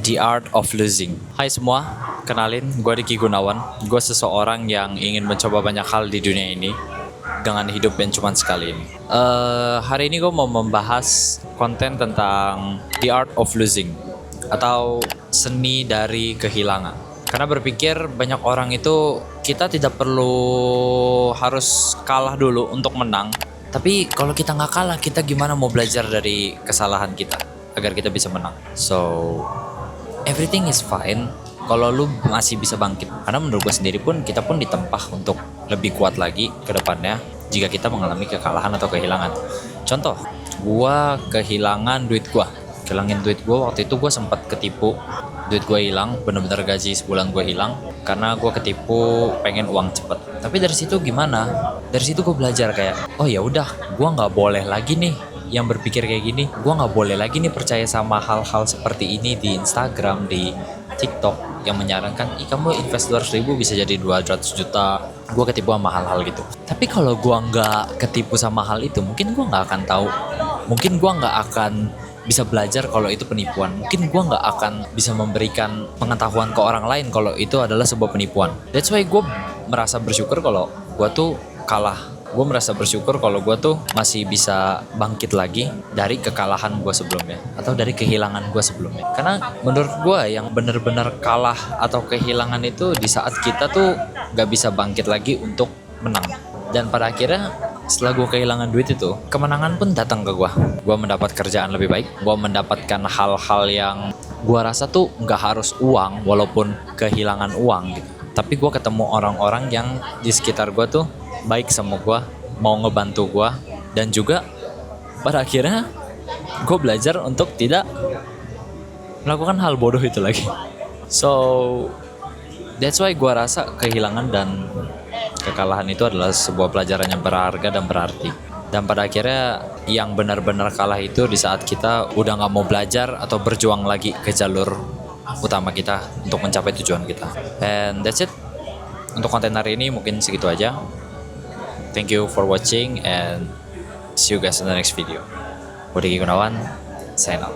The Art of Losing. Hai semua, kenalin gue Diki Gunawan. Gue seseorang yang ingin mencoba banyak hal di dunia ini dengan hidup yang cuma sekali ini. Hari ini gue mau membahas konten tentang The Art of Losing atau seni dari kehilangan. Karena berpikir banyak orang itu kita tidak perlu harus kalah dulu untuk menang. Tapi kalau kita nggak kalah, kita gimana mau belajar dari kesalahan kita agar kita bisa menang. So, everything is fine kalau lu masih bisa bangkit. Karena menurut gue sendiri pun, kita pun ditempah untuk lebih kuat lagi ke depannya jika kita mengalami kekalahan atau kehilangan. Contoh, gue kehilangan duit gue. Kehilangan duit gue waktu itu, gue sempat ketipu. Duit gue hilang, bener-bener gaji sebulan gue hilang karena gue ketipu pengen uang cepet. Tapi dari situ gimana? Dari situ gue belajar kayak, oh ya udah, gue nggak boleh lagi nih yang berpikir kayak gini. Gue nggak boleh lagi nih percaya sama hal-hal seperti ini di Instagram, di TikTok yang menyarankan, kamu invest 200.000 bisa jadi 200 juta. Gue ketipu sama hal-hal gitu. Tapi kalau gue nggak ketipu sama hal itu, mungkin gue nggak akan tahu. Mungkin gue nggak akan bisa belajar kalau itu penipuan. Mungkin gue nggak akan bisa memberikan pengetahuan ke orang lain kalau itu adalah sebuah penipuan. That's why gue merasa bersyukur kalau gue tuh kalah. Gue merasa bersyukur kalau gue tuh masih bisa bangkit lagi dari kekalahan gue sebelumnya atau dari kehilangan gue sebelumnya. Karena menurut gue yang benar-benar kalah atau kehilangan itu di saat kita tuh gak bisa bangkit lagi untuk menang. Dan pada akhirnya setelah gue kehilangan duit itu, kemenangan pun datang ke gue. Gue mendapat kerjaan lebih baik, gue mendapatkan hal-hal yang gue rasa tuh gak harus uang walaupun kehilangan uang gitu. Tapi gue ketemu orang-orang yang di sekitar gue tuh baik sama gue, mau ngebantu gue, dan juga pada akhirnya gue belajar untuk tidak melakukan hal bodoh itu lagi. So that's why gue rasa kehilangan dan kekalahan itu adalah sebuah pelajaran yang berharga dan berarti. Dan pada akhirnya yang benar-benar kalah itu di saat kita udah gak mau belajar atau berjuang lagi ke jalur utama kita untuk mencapai tujuan kita. And that's it. Untuk konten hari ini mungkin segitu aja. Thank you for watching and see you guys in the next video. Gue Diki Gunawan, sign out.